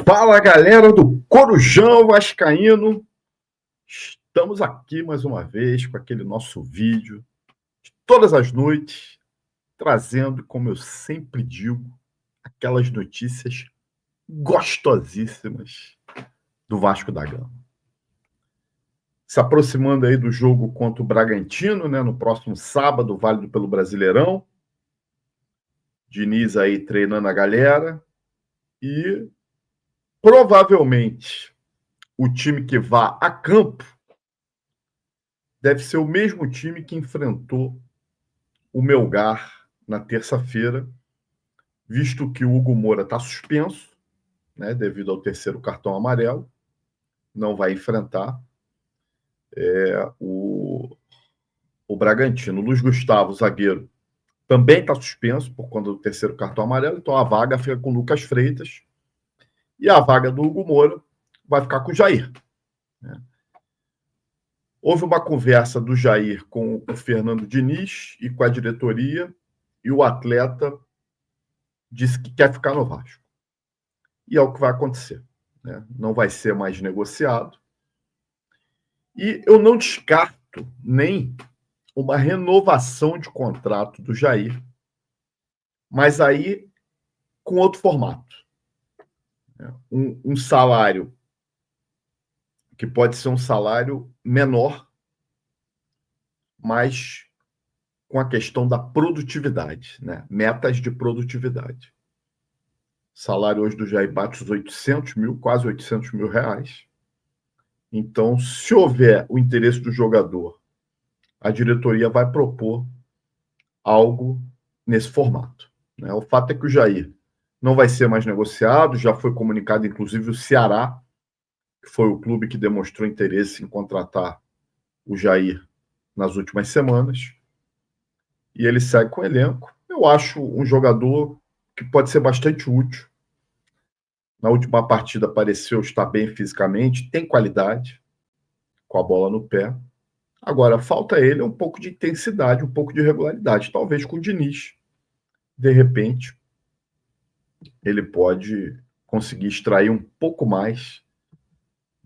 Fala, galera do Corujão Vascaíno. Estamos aqui mais uma vez com aquele nosso vídeo de todas as noites, trazendo, como eu sempre digo, aquelas notícias gostosíssimas do Vasco da Gama. Se aproximando aí do jogo contra o Bragantino, né, no próximo sábado, válido pelo Brasileirão. Diniz aí treinando a galera e provavelmente o time que vá a campo deve ser o mesmo time que enfrentou o Melgar na terça-feira, visto que o Hugo Moura está suspenso, né, devido ao terceiro cartão amarelo, não vai enfrentar o Bragantino. O Luiz Gustavo, zagueiro, também está suspenso por conta do terceiro cartão amarelo, então a vaga fica com o Lucas Freitas e a vaga do Hugo Moura vai ficar com o Jair. Né? Houve uma conversa do Jair com o Fernando Diniz e com a diretoria, e o atleta disse que quer ficar no Vasco. E é o que vai acontecer. Né? Não vai ser mais negociado. E eu não descarto nem uma renovação de contrato do Jair, mas aí com outro formato. Um salário que pode ser um salário menor, mas com a questão da produtividade, né? Metas de produtividade. O salário hoje do Jair bate os 800 mil, quase 800 mil reais. Então, se houver o interesse do jogador, a diretoria vai propor algo nesse formato. Né? O fato é que o Jair não vai ser mais negociado, já foi comunicado, inclusive, o Ceará, que foi o clube que demonstrou interesse em contratar o Jair nas últimas semanas, e ele segue com o elenco. Eu acho um jogador que pode ser bastante útil. Na última partida pareceu estar bem fisicamente, tem qualidade, com a bola no pé. Agora, falta a ele um pouco de intensidade, um pouco de regularidade. Talvez com o Diniz, de repente, ele pode conseguir extrair um pouco mais,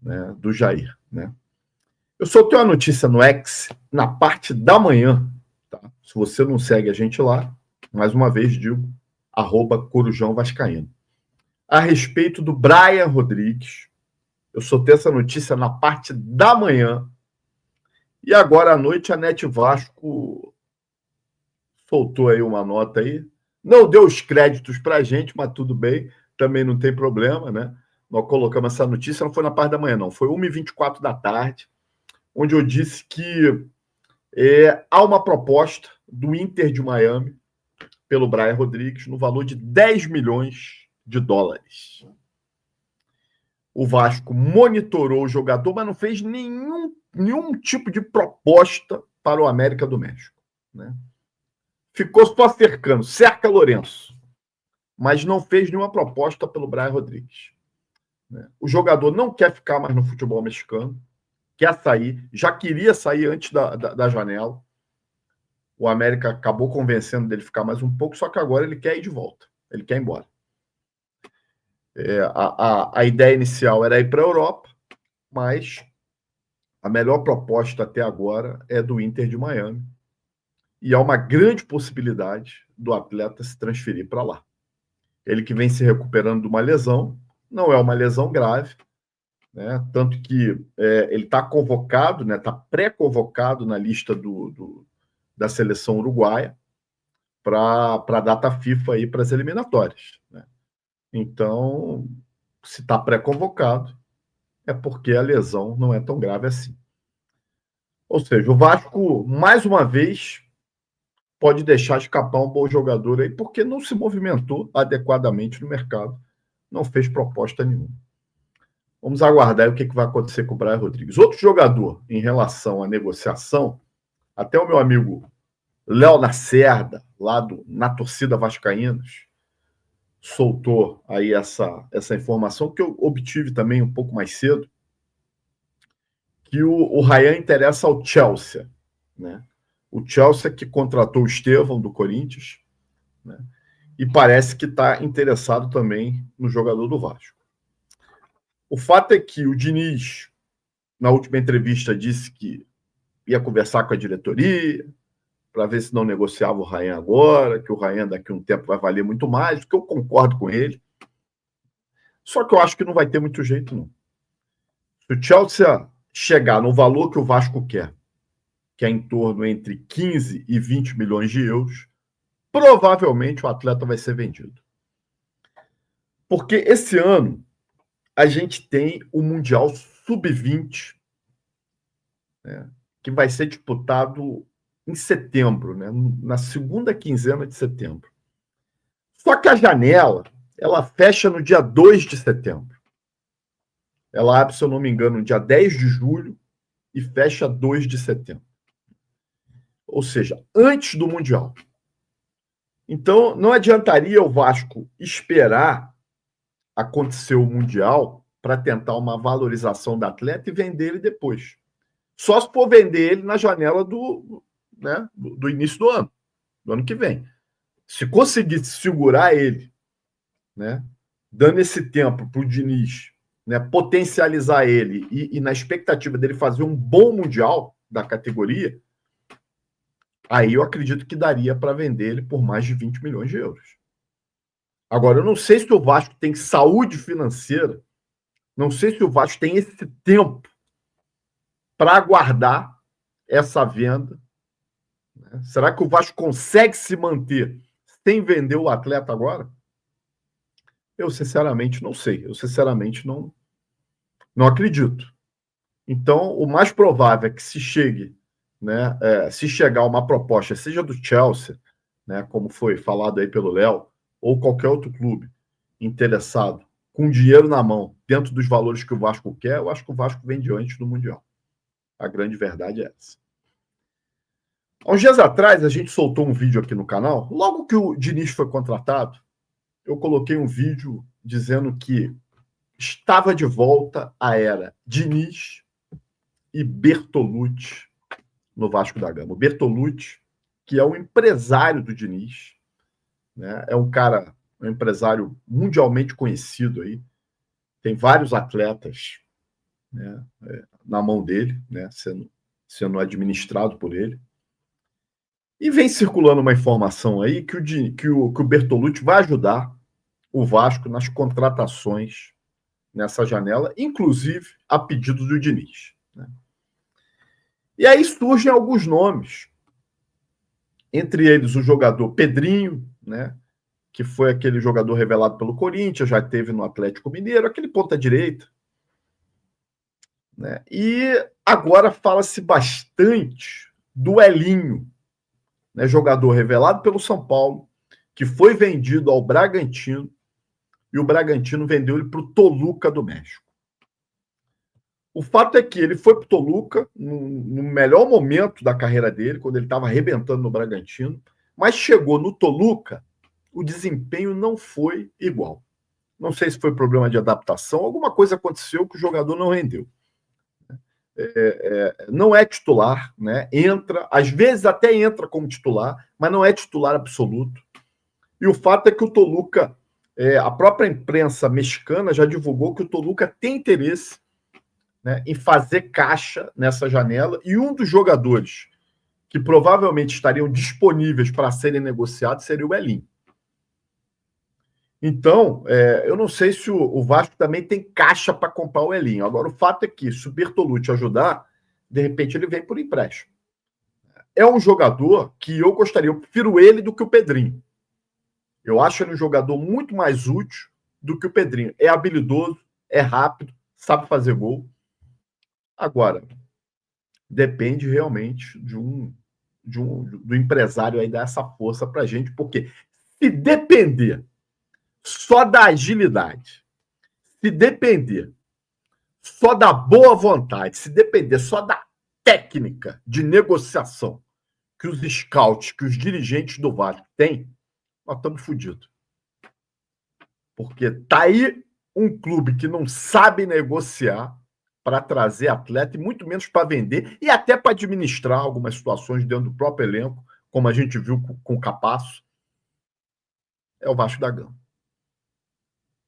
né, do Jair. Né? Eu soltei uma notícia no X na parte da manhã. Tá? Se você não segue a gente lá, mais uma vez digo, @Corujão Vascaíno. A respeito do Brian Rodrigues, eu soltei essa notícia na parte da manhã, e agora à noite a Net Vasco soltou aí uma nota aí. Não deu os créditos para a gente, mas tudo bem, também não tem problema, né? Nós colocamos essa notícia, não foi na parte da manhã, não. Foi 1h24 da tarde, onde eu disse que há uma proposta do Inter de Miami pelo Brian Rodrigues no valor de 10 milhões de dólares. O Vasco monitorou o jogador, mas não fez nenhum tipo de proposta para o América do México. Né? Ficou só cerca Lourenço, mas não fez nenhuma proposta pelo Brian Rodrigues. Né? O jogador não quer ficar mais no futebol mexicano, quer sair, já queria sair antes da janela. O América acabou convencendo dele ficar mais um pouco, só que agora ele quer ir de volta, ele quer ir embora. A ideia inicial era ir para a Europa, mas a melhor proposta até agora é do Inter de Miami. E há uma grande possibilidade do atleta se transferir para lá. Ele que vem se recuperando de uma lesão, não é uma lesão grave, né? Tanto que ele está convocado, né? Está pré-convocado na lista da seleção uruguaia para a data FIFA aí para as eliminatórias. Né? Então, se está pré-convocado, é porque a lesão não é tão grave assim. Ou seja, o Vasco, mais uma vez, pode deixar escapar um bom jogador aí, porque não se movimentou adequadamente no mercado, não fez proposta nenhuma. Vamos aguardar o que vai acontecer com o Brian Rodrigues. Outro jogador, em relação à negociação, até o meu amigo Léo Lacerda, lá na torcida Vascaínos, soltou aí essa informação que eu obtive também um pouco mais cedo, que o Ryan interessa ao Chelsea, né? O Chelsea que contratou o Estevão do Corinthians, né? E parece que está interessado também no jogador do Vasco. O fato é que o Diniz, na última entrevista, disse que ia conversar com a diretoria para ver se não negociava o Rayan agora, que o Rayan daqui a um tempo vai valer muito mais, que eu concordo com ele. Só que eu acho que não vai ter muito jeito, não. Se o Chelsea chegar no valor que o Vasco quer, que é em torno entre 15 e 20 milhões de euros, provavelmente o atleta vai ser vendido. Porque esse ano a gente tem o Mundial Sub-20, né, que vai ser disputado em setembro, né, na segunda quinzena de setembro. Só que a janela, ela fecha no dia 2 de setembro. Ela abre, se eu não me engano, no dia 10 de julho e fecha 2 de setembro. Ou seja, antes do Mundial. Então, não adiantaria o Vasco esperar acontecer o Mundial para tentar uma valorização do atleta e vender ele depois. Só se for vender ele na janela do início do ano que vem. Se conseguir segurar ele, né, dando esse tempo para o Diniz, né, potencializar ele e na expectativa dele fazer um bom Mundial da categoria, aí eu acredito que daria para vender ele por mais de 20 milhões de euros. Agora, eu não sei se o Vasco tem saúde financeira, não sei se o Vasco tem esse tempo para aguardar essa venda. Né? Será que o Vasco consegue se manter sem vender o atleta agora? Eu, sinceramente, não sei. Eu, sinceramente, não acredito. Então, o mais provável é que se chegue, né, se chegar uma proposta, seja do Chelsea, né, como foi falado aí pelo Léo, ou qualquer outro clube interessado, com dinheiro na mão, dentro dos valores que o Vasco quer, eu acho que o Vasco vende antes do Mundial. A grande verdade é essa. Há uns dias atrás, a gente soltou um vídeo aqui no canal. Logo que o Diniz foi contratado, eu coloquei um vídeo dizendo que estava de volta a era Diniz e Bertolucci no Vasco da Gama. O Bertolucci, que é o empresário do Diniz, né? É um cara, um empresário mundialmente conhecido aí, tem vários atletas, né, na mão dele, né, sendo administrado por ele. E vem circulando uma informação aí que o Bertolucci vai ajudar o Vasco nas contratações nessa janela, inclusive a pedido do Diniz. Né? E aí surgem alguns nomes, entre eles o jogador Pedrinho, né, que foi aquele jogador revelado pelo Corinthians, já teve no Atlético Mineiro, aquele ponta-direita. Né? E agora fala-se bastante do Elinho, né, jogador revelado pelo São Paulo, que foi vendido ao Bragantino, e o Bragantino vendeu ele para o Toluca do México. O fato é que ele foi para o Toluca no melhor momento da carreira dele, quando ele estava arrebentando no Bragantino, mas chegou no Toluca, o desempenho não foi igual. Não sei se foi problema de adaptação, alguma coisa aconteceu que o jogador não rendeu. Não é titular, né? Entra, às vezes até entra como titular, mas não é titular absoluto. E o fato é que o Toluca, a própria imprensa mexicana já divulgou que o Toluca tem interesse, né, em fazer caixa nessa janela, e um dos jogadores que provavelmente estariam disponíveis para serem negociados seria o Elinho. Então, eu não sei se o Vasco também tem caixa para comprar o Elinho. Agora, o fato é que, se o Bertolucci ajudar, de repente ele vem por empréstimo. É um jogador que eu prefiro ele do que o Pedrinho. Eu acho ele um jogador muito mais útil do que o Pedrinho. É habilidoso, é rápido, sabe fazer gol. Agora, depende realmente do empresário aí dar essa força para a gente, porque se depender só da agilidade, se depender só da boa vontade, se depender só da técnica de negociação que os scouts, que os dirigentes do Vasco têm, nós estamos fodidos. Porque tá aí um clube que não sabe negociar para trazer atleta, e muito menos para vender, e até para administrar algumas situações dentro do próprio elenco, como a gente viu com o Capasso, é o Vasco da Gama.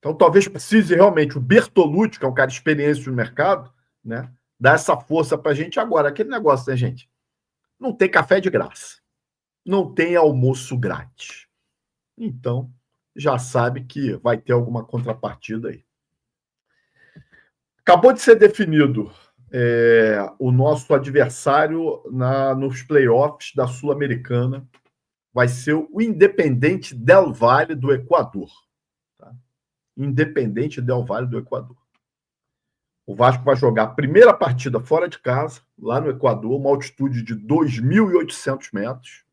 Então, talvez precise realmente o Bertolucci, que é um cara experiente no mercado, né, dar essa força para a gente agora. Aquele negócio, né, gente? Não tem café de graça. Não tem almoço grátis. Então, já sabe que vai ter alguma contrapartida aí. Acabou de ser definido o nosso adversário nos playoffs da Sul-Americana. Vai ser o Independente Del Valle do Equador. Tá? Independente Del Valle do Equador. O Vasco vai jogar a primeira partida fora de casa, lá no Equador, uma altitude de 2.800 metros,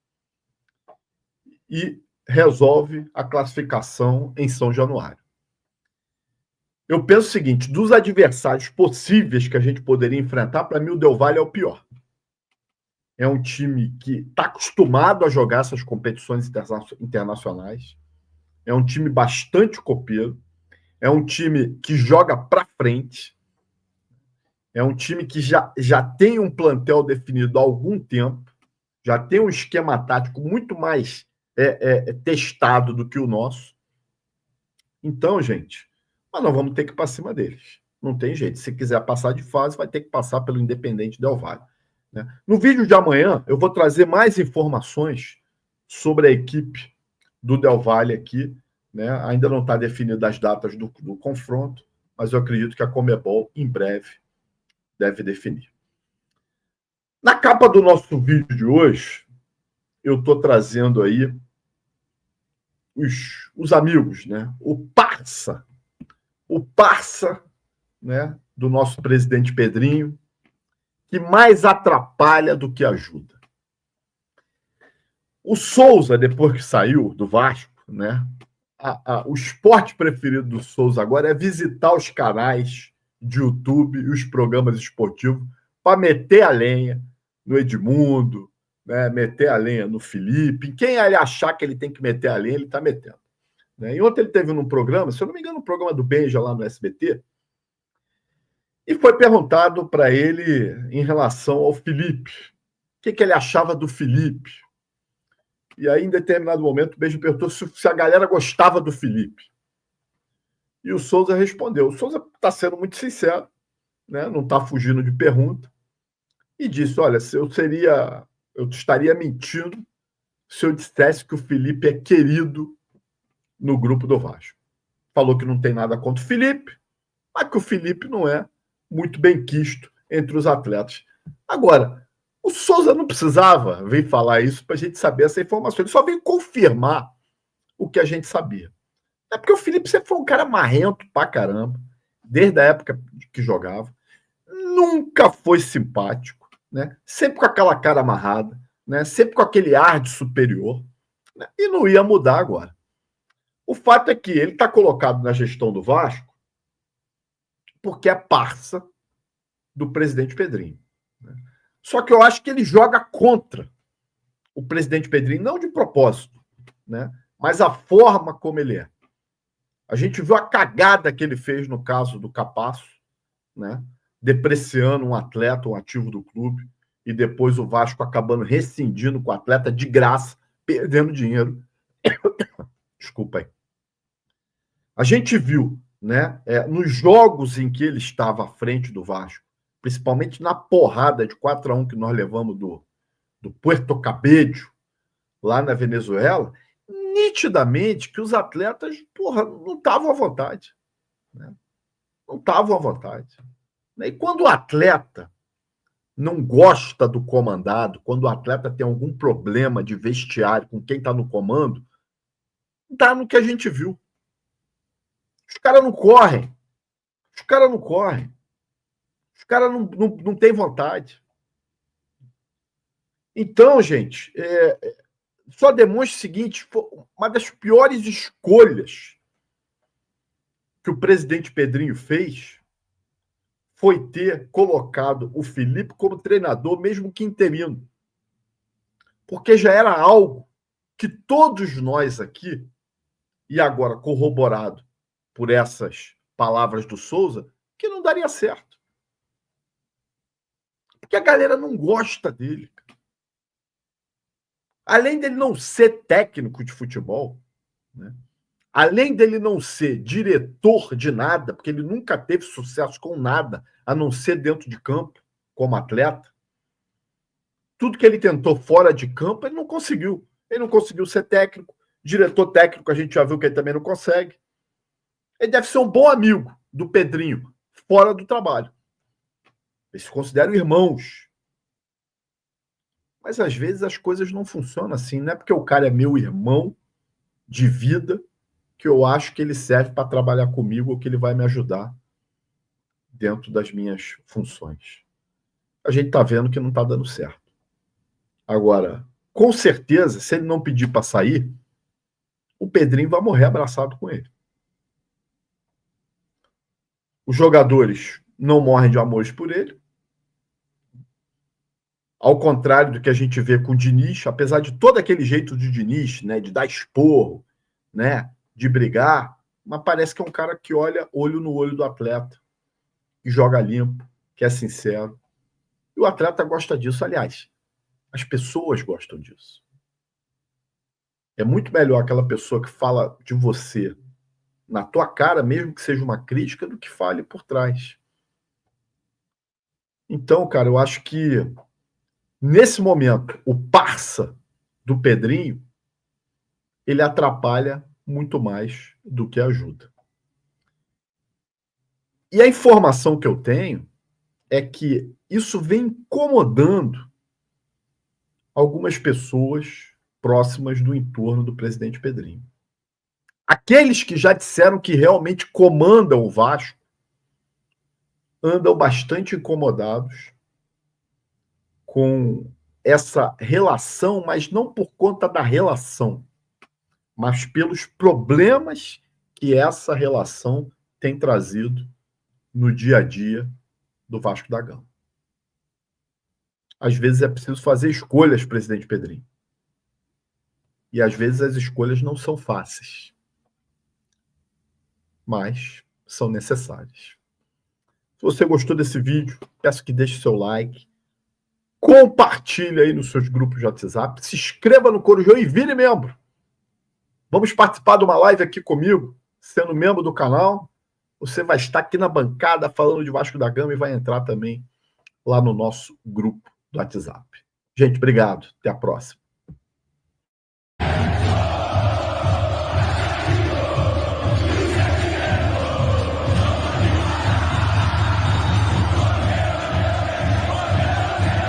e resolve a classificação em São Januário. Eu penso o seguinte, dos adversários possíveis que a gente poderia enfrentar, para mim o Del Valle é o pior. É um time que está acostumado a jogar essas competições internacionais, é um time bastante copeiro, é um time que joga para frente, é um time que já tem um plantel definido há algum tempo, já tem um esquema tático muito mais testado do que o nosso. Então, gente, nós vamos ter que ir para cima deles. Não tem jeito. Se quiser passar de fase, vai ter que passar pelo Independente Del Valle. Né? No vídeo de amanhã, eu vou trazer mais informações sobre a equipe do Del Valle aqui. Né? Ainda não está definida as datas do confronto, mas eu acredito que a Conmebol, em breve, deve definir. Na capa do nosso vídeo de hoje, eu estou trazendo aí os amigos, né? O parça, né, do nosso presidente Pedrinho, que mais atrapalha do que ajuda. O Souza, depois que saiu do Vasco, né, o esporte preferido do Souza agora é visitar os canais de YouTube e os programas esportivos para meter a lenha no Edmundo, né, meter a lenha no Felipe. Em quem ele achar que ele tem que meter a lenha, ele está metendo. Né? E ontem ele teve num programa, se eu não me engano, um programa do Benja lá no SBT, e foi perguntado para ele em relação ao Felipe. O que ele achava do Felipe? E aí, em determinado momento, o Benja perguntou se a galera gostava do Felipe. E o Souza respondeu. O Souza está sendo muito sincero, né? Não está fugindo de pergunta. E disse: olha, eu estaria mentindo se eu dissesse que o Felipe é querido no grupo do Vasco. Falou que não tem nada contra o Felipe, mas que o Felipe não é muito bem quisto entre os atletas. Agora, o Souza não precisava vir falar isso para a gente saber essa informação. Ele só veio confirmar o que a gente sabia. É porque o Felipe sempre foi um cara marrento pra caramba, desde a época que jogava. Nunca foi simpático, né? Sempre com aquela cara amarrada, né? Sempre com aquele ar de superior. Né? E não ia mudar agora. O fato é que ele está colocado na gestão do Vasco porque é parça do presidente Pedrinho. Né? Só que eu acho que ele joga contra o presidente Pedrinho, não de propósito, né? Mas a forma como ele é. A gente viu a cagada que ele fez no caso do Capasso, né? Depreciando um atleta, um ativo do clube, e depois o Vasco acabando rescindindo com o atleta de graça, perdendo dinheiro. Desculpa aí. A gente viu, né, nos jogos em que ele estava à frente do Vasco, principalmente na porrada de 4-1 que nós levamos do Puerto Cabello, lá na Venezuela, nitidamente que os atletas, não estavam à vontade. Né? Não estavam à vontade. E quando o atleta não gosta do comandado, quando o atleta tem algum problema de vestiário com quem está no comando, dá no que a gente viu. Os caras não correm. Os caras não correm. Os caras não têm vontade. Então, gente, só demonstra o seguinte: uma das piores escolhas que o presidente Pedrinho fez foi ter colocado o Felipe como treinador, mesmo que interino. Porque já era algo que todos nós aqui, e agora corroborado por essas palavras do Souza, que não daria certo. Porque a galera não gosta dele. Além dele não ser técnico de futebol, né? além dele não ser diretor de nada, porque ele nunca teve sucesso com nada, a não ser dentro de campo, como atleta, tudo que ele tentou fora de campo, ele não conseguiu. Ele não conseguiu ser técnico. Diretor técnico, a gente já viu que ele também não consegue. Ele deve ser um bom amigo do Pedrinho, fora do trabalho. Eles se consideram irmãos. Mas às vezes as coisas não funcionam assim. Não é porque o cara é meu irmão de vida que eu acho que ele serve para trabalhar comigo ou que ele vai me ajudar dentro das minhas funções. A gente está vendo que não está dando certo. Agora, com certeza, se ele não pedir para sair, o Pedrinho vai morrer abraçado com ele. Os jogadores não morrem de amores por ele. Ao contrário do que a gente vê com o Diniz, apesar de todo aquele jeito de Diniz, né, de dar esporro, né, de brigar, mas parece que é um cara que olha olho no olho do atleta, que joga limpo, que é sincero. E o atleta gosta disso. Aliás, as pessoas gostam disso. É muito melhor aquela pessoa que fala de você na tua cara, mesmo que seja uma crítica, do que fale por trás. Então, cara, eu acho que nesse momento, o parça do Pedrinho, ele atrapalha muito mais do que ajuda. E a informação que eu tenho é que isso vem incomodando algumas pessoas próximas do entorno do presidente Pedrinho. Aqueles que já disseram que realmente comandam o Vasco andam bastante incomodados com essa relação, mas não por conta da relação, mas pelos problemas que essa relação tem trazido no dia a dia do Vasco da Gama. Às vezes é preciso fazer escolhas, presidente Pedrinho. E às vezes as escolhas não são fáceis, mas são necessárias. Se você gostou desse vídeo, peço que deixe seu like, compartilhe aí nos seus grupos de WhatsApp, se inscreva no Corujão e vire membro. Vamos participar de uma live aqui comigo, sendo membro do canal. Você vai estar aqui na bancada falando de Vasco da Gama e vai entrar também lá no nosso grupo do WhatsApp. Gente, obrigado. Até a próxima.